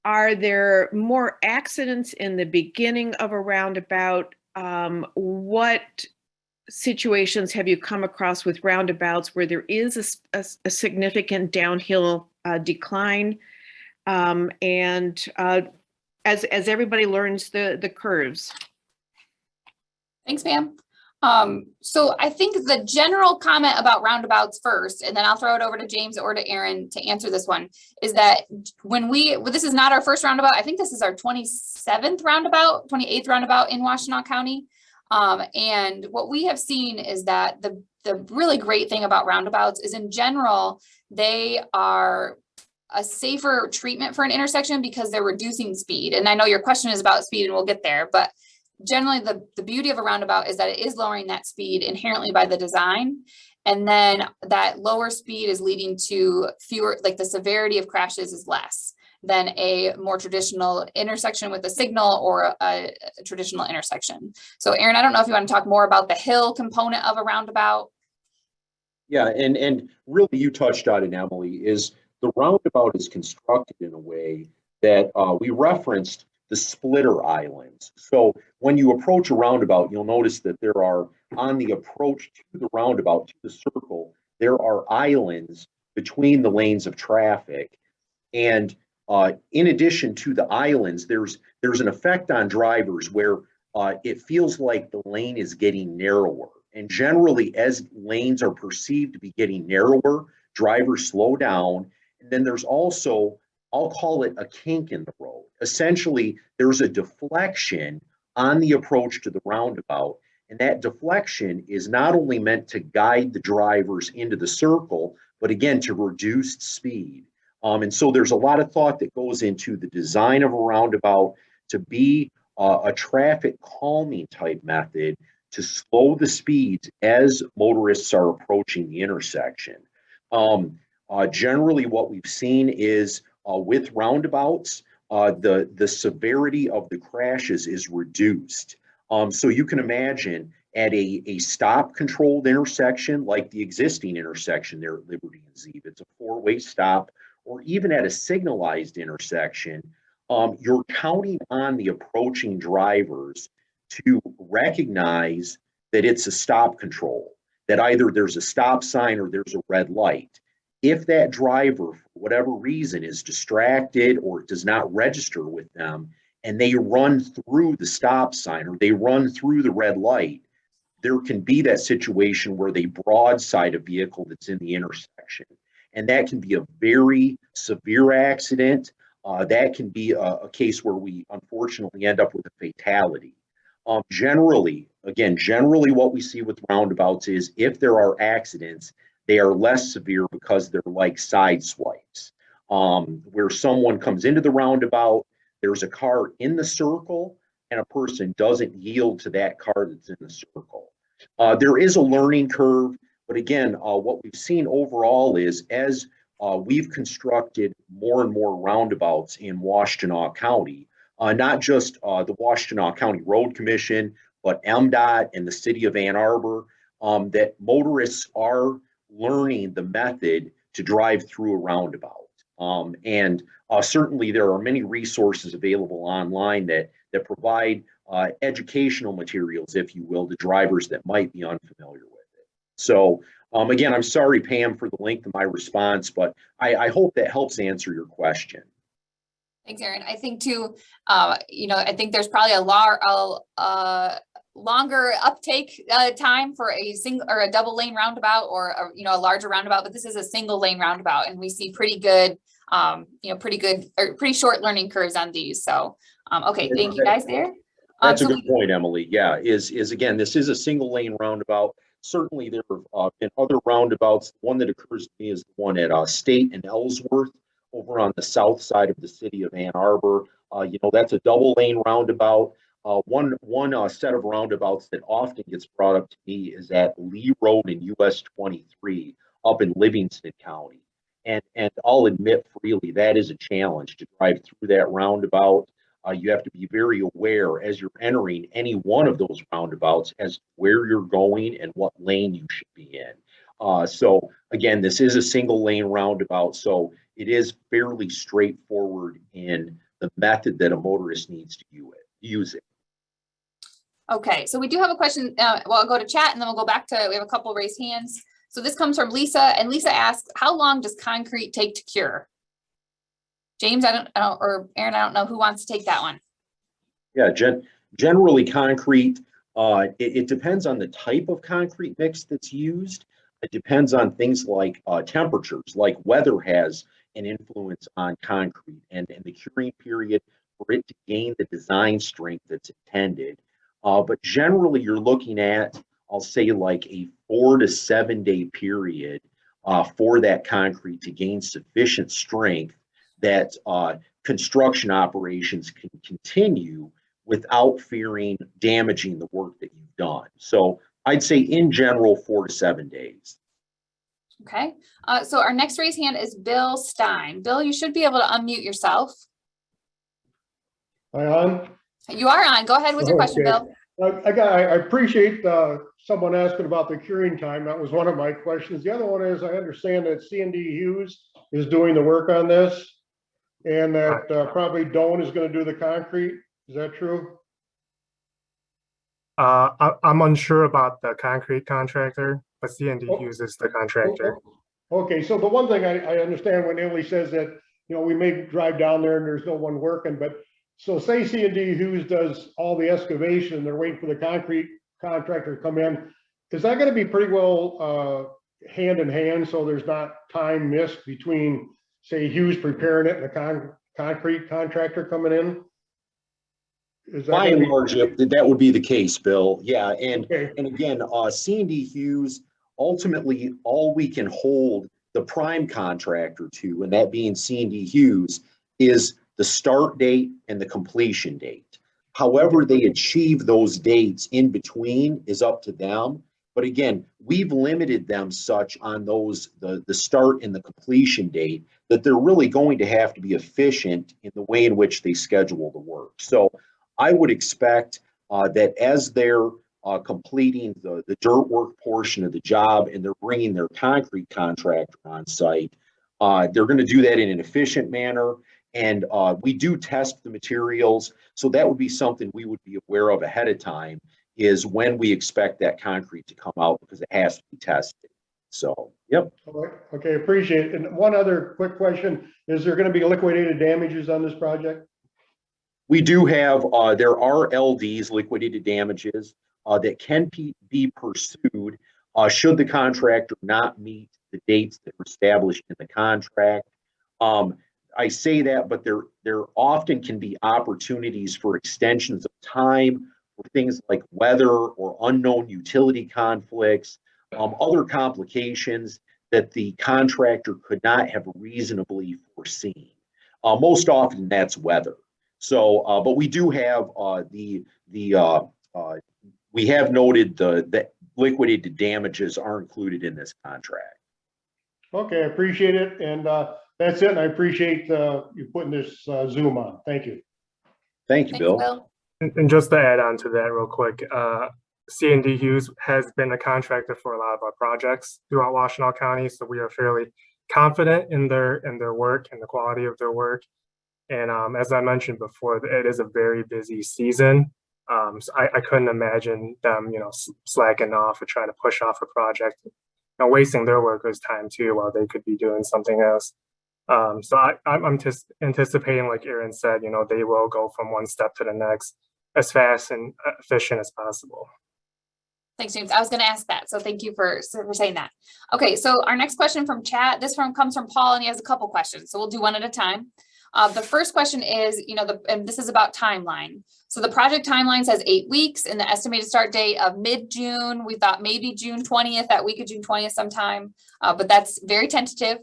are there more accidents in the beginning of a roundabout? What situations have you come across with roundabouts where there is a significant downhill decline? As everybody learns the curves. Thanks, Pam. So I think the general comment about roundabouts first, and then I'll throw it over to James or to Erin to answer this one, is that this is not our first roundabout. I think this is our 28th roundabout in Washtenaw County. And what we have seen is that the really great thing about roundabouts is, in general, they are a safer treatment for an intersection because they're reducing speed. And I know your question is about speed and we'll get there, but generally the beauty of a roundabout is that it is lowering that speed inherently by the design. And then that lower speed is leading to fewer, like the severity of crashes is less than a more traditional intersection with a signal or a traditional intersection. So Erin, I don't know if you want to talk more about the hill component of a roundabout. Yeah, and really you touched on it, Emily, is the roundabout is constructed in a way that we referenced the splitter islands. So when you approach a roundabout, you'll notice that there are, on the approach to the roundabout, to the circle, there are islands between the lanes of traffic. And in addition to the islands, there's an effect on drivers where it feels like the lane is getting narrower. And generally, as lanes are perceived to be getting narrower, drivers slow down. And then there's also, I'll call it a kink in the road. Essentially, there's a deflection on the approach to the roundabout. And that deflection is not only meant to guide the drivers into the circle, but again, to reduce speed. And so there's a lot of thought that goes into the design of a roundabout to be a traffic calming type method to slow the speeds as motorists are approaching the intersection. Generally, what we've seen is with roundabouts, the severity of the crashes is reduced. So you can imagine at a stop controlled intersection, like the existing intersection there at Liberty and Zeeb, it's a four-way stop, or even at a signalized intersection, you're counting on the approaching drivers to recognize that it's a stop control, that either there's a stop sign or there's a red light. If that driver, for whatever reason, is distracted or does not register with them, and they run through the stop sign or they run through the red light, there can be that situation where they broadside a vehicle that's in the intersection. And that can be a very severe accident. That can be a case where we unfortunately end up with a fatality. Generally what we see with roundabouts is if there are accidents, they are less severe because they're like side swipes. where someone comes into the roundabout, there's a car in the circle, and a person doesn't yield to that car that's in the circle. There is a learning curve, but again, what we've seen overall is as we've constructed more and more roundabouts in Washtenaw County, not just the Washtenaw County Road Commission, but MDOT and the city of Ann Arbor, that motorists are learning the method to drive through a roundabout. Certainly there are many resources available online that provide educational materials, if you will, to drivers that might be unfamiliar with it. So again, I'm sorry, Pam, for the length of my response, but I hope that helps answer your question. Thanks, Aaron. I think too, I think there's probably longer uptake time for a single or a double lane roundabout or a larger roundabout, but this is a single lane roundabout, and we see pretty good, pretty short learning curves on these. So, okay, thank you guys there. That's a good point, Emily. Yeah, is again, this is a single lane roundabout. Certainly there have been other roundabouts. One that occurs to me is the one at State and Ellsworth over on the south side of the city of Ann Arbor. That's a double lane roundabout. One set of roundabouts that often gets brought up to me is at Lee Road in US 23 up in Livingston County. And I'll admit freely that is a challenge to drive through that roundabout. You have to be very aware as you're entering any one of those roundabouts as to where you're going and what lane you should be in. So again, this is a single lane roundabout, so it is fairly straightforward in the method that a motorist needs to use it. Okay, so we do have a question. Well, I'll go to chat and then we'll go back to, we have a couple raised hands. So this comes from Lisa, and Lisa asks, how long does concrete take to cure? James, I don't know, or Aaron, I don't know who wants to take that one. Yeah, generally concrete, it depends on the type of concrete mix that's used. It depends on things like temperatures, like weather has an influence on concrete and the curing period for it to gain the design strength that's intended. But generally you're looking at, I'll say like a 4 to 7 day period for that concrete to gain sufficient strength that construction operations can continue without fearing damaging the work that you've done. So I'd say in general, 4 to 7 days. Okay, so our next raised hand is Bill Stein. Bill, you should be able to unmute yourself. Am I on? You are on. Go ahead with your question, Bill. I appreciate someone asking about the curing time. That was one of my questions. The other one is, I understand that C&D Hughes is doing the work on this, and that probably Doan is going to do the concrete. Is that true? I'm unsure about the concrete contractor, but C&D Hughes is the contractor. Okay, so the one thing I understand when Emily says that, we may drive down there and there's no one working, but so say C&D Hughes does all the excavation, they're waiting for the concrete contractor to come in. Is that going to be pretty well hand in hand, so there's not time missed between, say, Hughes preparing it and the concrete contractor coming in? By and large, that would be the case, Bill. Yeah, and okay. And again, C&D Hughes, ultimately, all we can hold the prime contractor to, and that being C&D Hughes, is the start date and the completion date. However they achieve those dates in between is up to them. But again, we've limited them such on those, the start and the completion date, that they're really going to have to be efficient in the way in which they schedule the work. So I would expect that as they're completing the dirt work portion of the job and they're bringing their concrete contractor on site, they're going to do that in an efficient manner. And we do test the materials. So that would be something we would be aware of ahead of time, is when we expect that concrete to come out, because it has to be tested. So, yep. All right. Okay, appreciate it. And one other quick question, is there going to be liquidated damages on this project? We do have, there are LDs, liquidated damages, that can be pursued should the contractor not meet the dates that were established in the contract. I say that, but there often can be opportunities for extensions of time for things like weather or unknown utility conflicts, other complications that the contractor could not have reasonably foreseen. Most often that's weather. So, but we do have we have noted the liquidated damages are included in this contract. Okay, I appreciate it. And that's it. And I appreciate you putting this Zoom on. Thank you. Thank you, Thanks, Bill. Bill. And just to add on to that real quick, C&D Hughes has been a contractor for a lot of our projects throughout Washtenaw County, so we are fairly confident in their work and the quality of their work. And as I mentioned before, it is a very busy season. So I couldn't imagine them, slacking off or trying to push off a project, wasting their workers' time too, while they could be doing something else. So I'm just anticipating, like Aaron said, they will go from one step to the next as fast and efficient as possible. Thanks, James. I was going to ask that, so thank you for saying that. Okay, so our next question from chat, comes from Paul, and he has a couple questions, so we'll do one at a time. The first question is, and this is about timeline. So the project timeline says 8 weeks and the estimated start date of mid-June. We thought maybe June 20th, that week of June 20th sometime, but that's very tentative.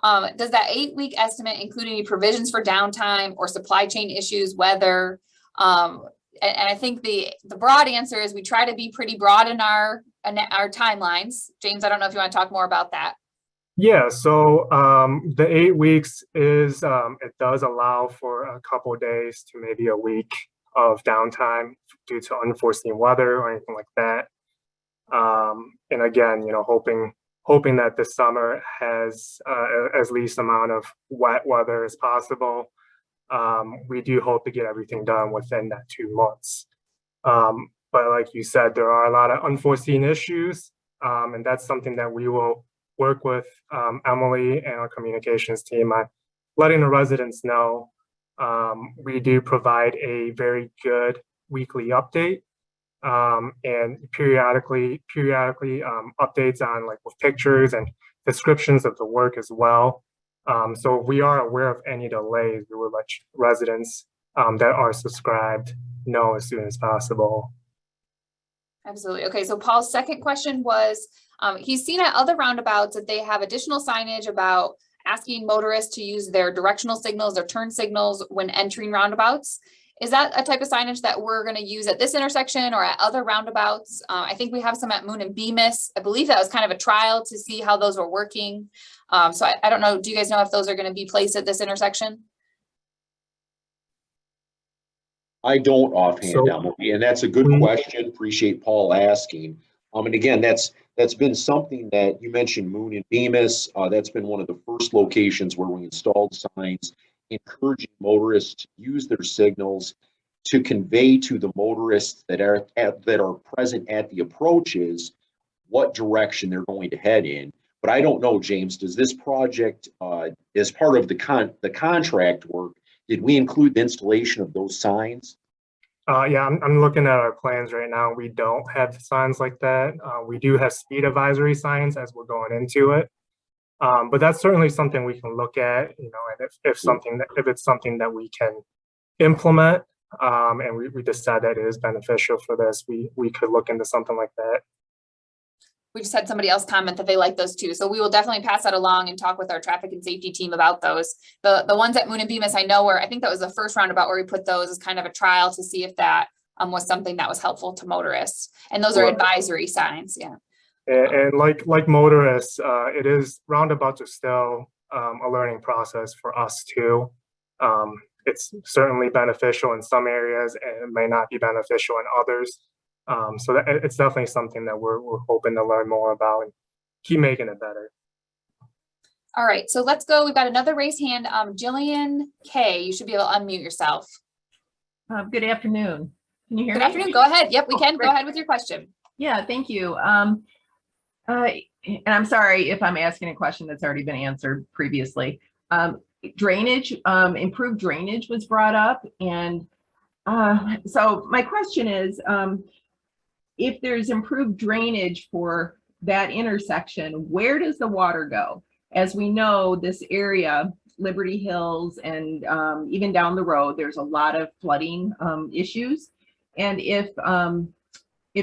Does that 8-week estimate include any provisions for downtime or supply chain issues, weather? And I think the broad answer is we try to be pretty broad in our timelines. James, I don't know if you want to talk more about that. Yeah, so the 8 weeks is, it does allow for a couple of days to maybe a week of downtime due to unforeseen weather or anything like that. And again, hoping that this summer has as least amount of wet weather as possible. We do hope to get everything done within that 2 months. But like you said, there are a lot of unforeseen issues, and that's something that we will work with Emily and our communications team on letting the residents know. We do provide a very good weekly update, and periodically updates on, like, with pictures and descriptions of the work as well. So if we are aware of any delays, we will let residents that are subscribed know as soon as possible. Absolutely. Okay, so Paul's second question was, he's seen at other roundabouts that they have additional signage about asking motorists to use their directional signals, their turn signals when entering roundabouts. Is that a type of signage that we're going to use at this intersection or at other roundabouts? I think we have some at Moon and Bemis. I believe that was kind of a trial to see how those were working. So I don't know. Do you guys know if those are going to be placed at this intersection? I don't offhand, Emily, and that's a good question. Appreciate Paul asking. And again, that's been something that you mentioned, Moon and Bemis. That's been one of the first locations where we installed signs encouraging motorists to use their signals to convey to the motorists that are present at the approaches what direction they're going to head in. But I don't know, James, does this project, as part of the contract work, did we include the installation of those signs? Yeah, I'm looking at our plans right now. We don't have signs like that. We do have speed advisory signs as we're going into it. But that's certainly something we can look at, and if it's something that we can implement, and we decide that it is beneficial for this, we could look into something like that. We just had somebody else comment that they like those too. So we will definitely pass that along and talk with our traffic and safety team about those. The ones at Moon and Bemis, I know I think that was the first roundabout where we put those as kind of a trial to see if that was something that was helpful to motorists. And those are advisory signs, yeah. And like motorists, roundabouts are still a learning process for us too. It's certainly beneficial in some areas and it may not be beneficial in others. So it's definitely something that we're hoping to learn more about and keep making it better. All right, so let's go. We've got another raised hand. Jillian K, you should be able to unmute yourself. Good afternoon. Can you hear me? Good afternoon. Go ahead. Yep, we can. Great. Go ahead with your question. Yeah, thank you. And I'm sorry if I'm asking a question that's already been answered previously. Drainage, improved drainage was brought up. And so my question is, if there's improved drainage for that intersection, where does the water go? As we know, this area, Liberty Hills, and even down the road, there's a lot of flooding issues. And if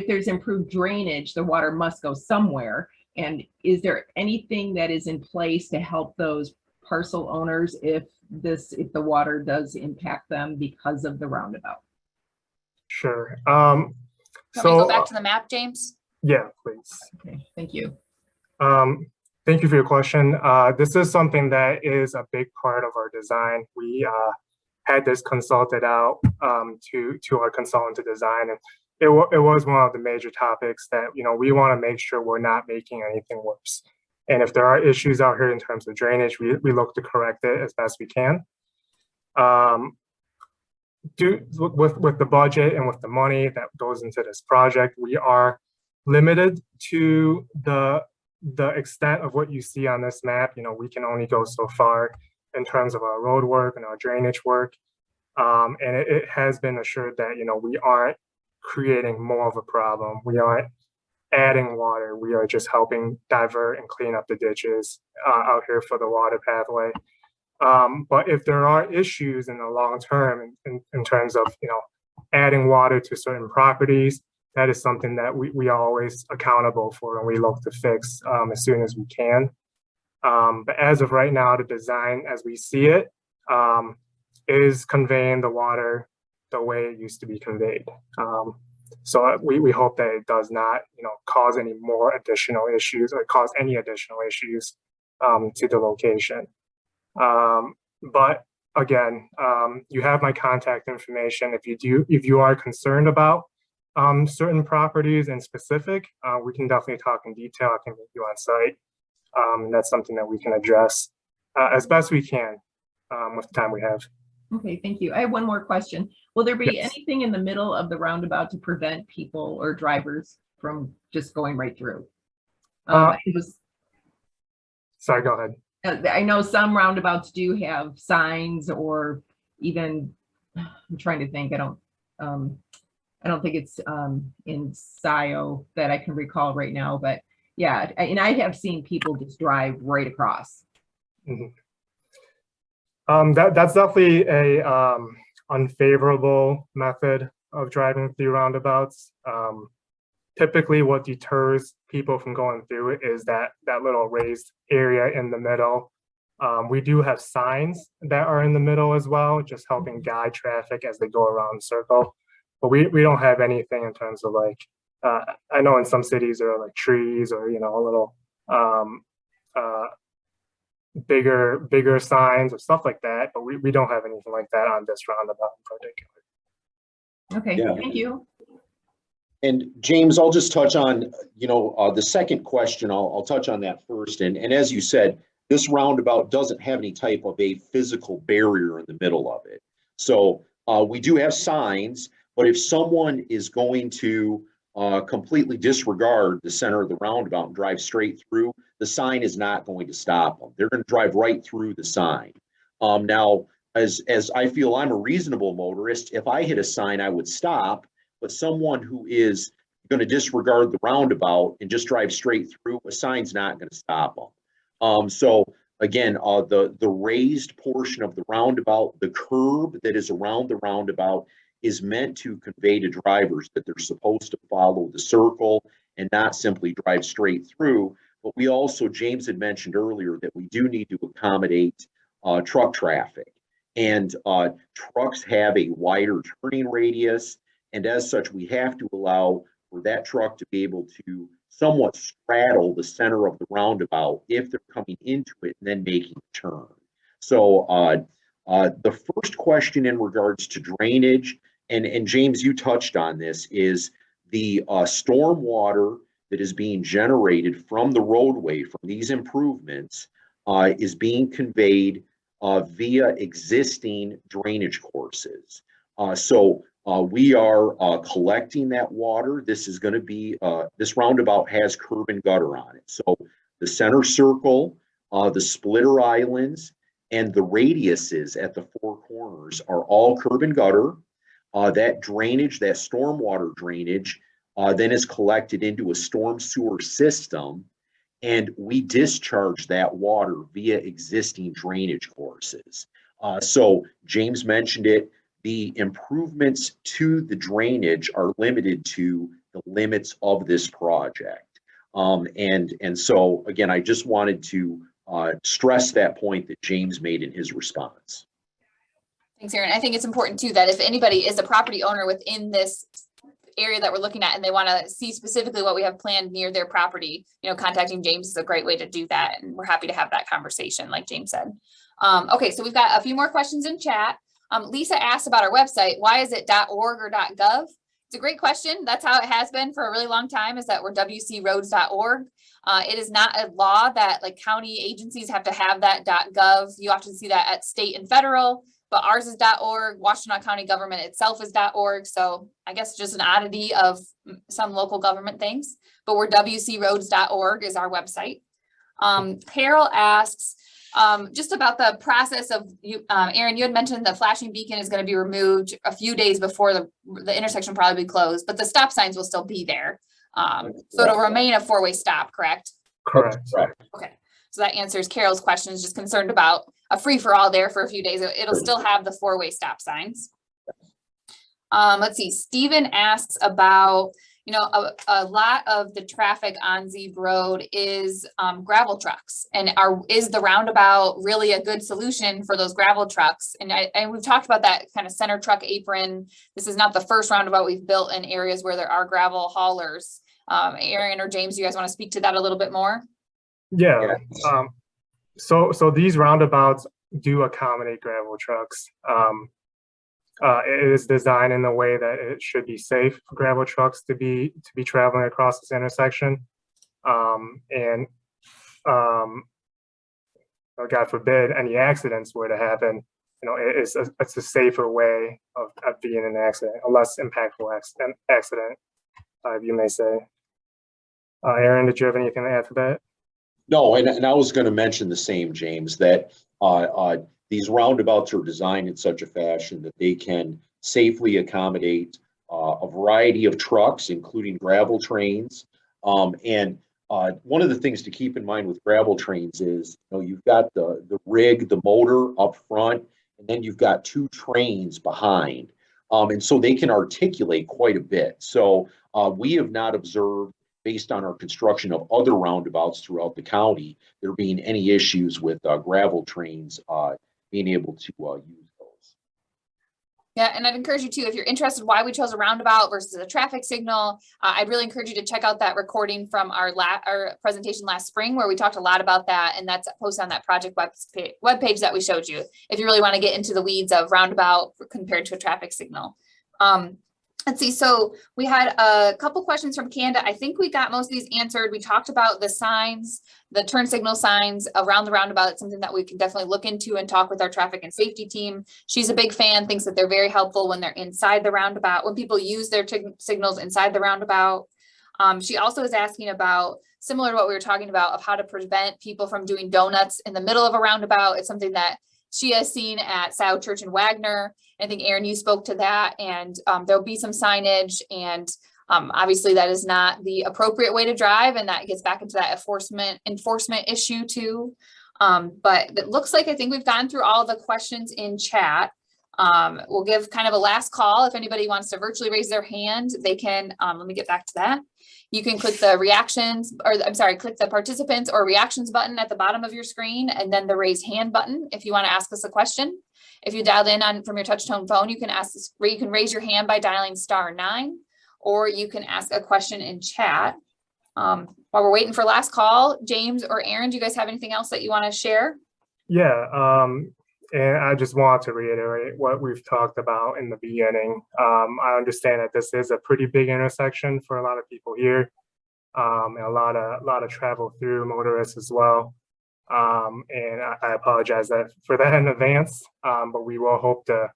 there's improved drainage, the water must go somewhere. And is there anything that is in place to help those parcel owners if the water does impact them because of the roundabout? Sure. Can we go back to the map, James? Yeah, please. Okay, thank you. Thank you for your question. This is something that is a big part of our design. We had this consulted out to our consultant to design, and it was one of the major topics that, you know, we want to make sure we're not making anything worse. And if there are issues out here in terms of drainage, we look to correct it as best we can. With the budget and with the money that goes into this project, we are limited to the extent of what you see on this map. You know, we can only go so far in terms of our road work and our drainage work. And it has been assured that, you know, we aren't creating more of a problem. We aren't adding water. We are just helping divert and clean up the ditches out here for the water pathway. But if there are issues in the long term in terms of, you know, adding water to certain properties, that is something that we are always accountable for, and we look to fix as soon as we can. But as of right now, the design as we see it is conveying the water the way it used to be conveyed. So we hope that it does not, you know, cause any more additional issues or cause any additional issues to the location. But again, you have my contact information. If you are concerned about certain properties in specific, we can definitely talk in detail. I can meet you on site. That's something that we can address as best we can with the time we have. Okay, thank you. I have one more question. Will there be Yes. anything in the middle of the roundabout to prevent people or drivers from just going right through? Sorry, go ahead. I know some roundabouts do have signs, or even, I'm trying to think, I don't think it's in SIO that I can recall right now, but yeah, and I have seen people just drive right across. Mm-hmm. That's definitely a unfavorable method of driving through roundabouts. Typically what deters people from going through it is that little raised area in the middle. We do have signs that are in the middle as well, just helping guide traffic as they go around the circle. But we don't have anything in terms of like, I know in some cities there are like trees or, you know, a little bigger signs or stuff like that, but we don't have anything like that on this roundabout in particular. Okay, Yeah. thank you. And James, I'll just touch on, you know, the second question. I'll touch on that first. And as you said, this roundabout doesn't have any type of a physical barrier in the middle of it. So we do have signs, but if someone is going to completely disregard the center of the roundabout and drive straight through, the sign is not going to stop them. They're going to drive right through the sign. Now, as I feel I'm a reasonable motorist, if I hit a sign, I would stop. But someone who is going to disregard the roundabout and just drive straight through, a sign's not going to stop them. So again, the raised portion of the roundabout, the curb that is around the roundabout, is meant to convey to drivers that they're supposed to follow the circle and not simply drive straight through. But we also, James had mentioned earlier, that we do need to accommodate truck traffic. And trucks have a wider turning radius. And as such, we have to allow for that truck to be able to somewhat straddle the center of the roundabout if they're coming into it and then making a turn. So the first question in regards to drainage, and James, you touched on this, is the storm water that is being generated from the roadway from these improvements is being conveyed via existing drainage courses. So we are collecting that water. This is going to be, this roundabout has curb and gutter on it. So the center circle, the splitter islands, and the radiuses at the four corners are all curb and gutter. That drainage, that stormwater drainage, then is collected into a storm sewer system, and we discharge that water via existing drainage courses. So James mentioned it. The improvements to the drainage are limited to the limits of this project. And so again, I just wanted to stress that point that James made in his response. Thanks, Aaron. I think it's important too that if anybody is a property owner within this area that we're looking at and they want to see specifically what we have planned near their property, contacting James is a great way to do that. And we're happy to have that conversation, like James said. Okay, so we've got a few more questions in chat. Lisa asked about our website. Why is it .org or .gov? It's a great question. That's how it has been for a really long time, is that we're wcroads.org. It is not a law that like county agencies have to have that .gov. You often see that at state and federal, but ours is .org. Washtenaw County government itself is .org. So I guess just an oddity of some local government things, but we're wcroads.org is our website. Carol asks, just about the process of you, Aaron, you had mentioned the flashing beacon is going to be removed a few days before the intersection probably be closed, but the stop signs will still be there. So it'll remain a four-way stop, correct? Correct. Okay. So that answers Carol's questions, just concerned about a free-for-all there for a few days. It'll still have the four-way stop signs. Let's see. Stephen asks about, a lot of the traffic on Zeeb Road is gravel trucks, and is the roundabout really a good solution for those gravel trucks? And we've talked about that kind of center truck apron. This is not the first roundabout we've built in areas where there are gravel haulers. Aaron or James, you guys want to speak to that a little bit more? Yeah. So these roundabouts do accommodate gravel trucks. It is designed in a way that it should be safe for gravel trucks to be traveling across this intersection. And God forbid any accidents were to happen, it's a safer way of being in an accident, a less impactful accident, you may say. Aaron, did you have anything to add to that? No, and I was going to mention the same, James, that these roundabouts are designed in such a fashion that they can safely accommodate a variety of trucks, including gravel trains. And one of the things to keep in mind with gravel trains is, you've got the rig, the motor up front, and then you've got two trains behind. And so they can articulate quite a bit. So we have not observed, based on our construction of other roundabouts throughout the county, there being any issues with gravel trains being able to use those. Yeah, and I'd encourage you too, if you're interested why we chose a roundabout versus a traffic signal, I'd really encourage you to check out that recording from our presentation last spring, where we talked a lot about that, and that's posted on that project webpage that we showed you, if you really want to get into the weeds of roundabout compared to a traffic signal. Let's see, so we had a couple questions from Kanda. I think we got most of these answered. We talked about the signs, the turn signal signs around the roundabout. It's something that we can definitely look into and talk with our traffic and safety team. She's a big fan, thinks that they're very helpful when they're inside the roundabout, when people use their signals inside the roundabout. She also is asking about, similar to what we were talking about, of how to prevent people from doing donuts in the middle of a roundabout. It's something that she has seen at South Church and Wagner. I think, Aaron, you spoke to that, and there'll be some signage, and obviously that is not the appropriate way to drive, and that gets back into that enforcement issue too. But it looks like I think we've gone through all the questions in chat. We'll give kind of a last call. If anybody wants to virtually raise their hand, they can, let me get back to that. You can click the click the participants or reactions button at the bottom of your screen, and then the raise hand button if you want to ask us a question. If you dialed in from your touch tone phone, you can raise your hand by dialing *9, or you can ask a question in chat. While we're waiting for last call, James or Aaron, do you guys have anything else that you want to share? Yeah, and I just want to reiterate what we've talked about in the beginning. I understand that this is a pretty big intersection for a lot of people here, and a lot of travel through motorists as well. And I apologize for that in advance, but we will hope to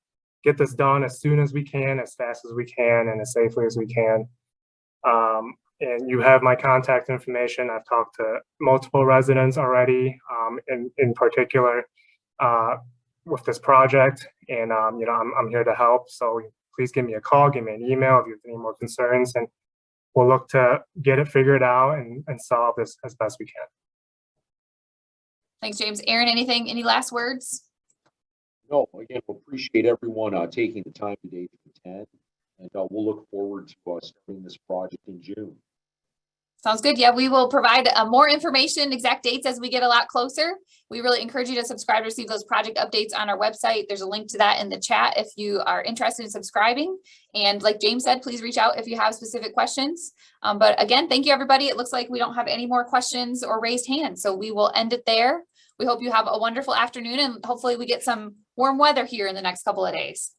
get this done as soon as we can, as fast as we can, and as safely as we can. And you have my contact information. I've talked to multiple residents already, in particular, with this project, and I'm here to help. So please give me a call, give me an email if you have any more concerns, and we'll look to get it figured out and solve this as best we can. Thanks, James. Aaron, any last words? No, again, we appreciate everyone taking the time today to attend, and we'll look forward to starting this project in June. Sounds good. Yeah, we will provide more information, exact dates as we get a lot closer. We really encourage you to subscribe to receive those project updates on our website. There's a link to that in the chat if you are interested in subscribing. And like James said, please reach out if you have specific questions. But again, thank you, everybody. It looks like we don't have any more questions or raised hands, so we will end it there. We hope you have a wonderful afternoon, and hopefully we get some warm weather here in the next couple of days.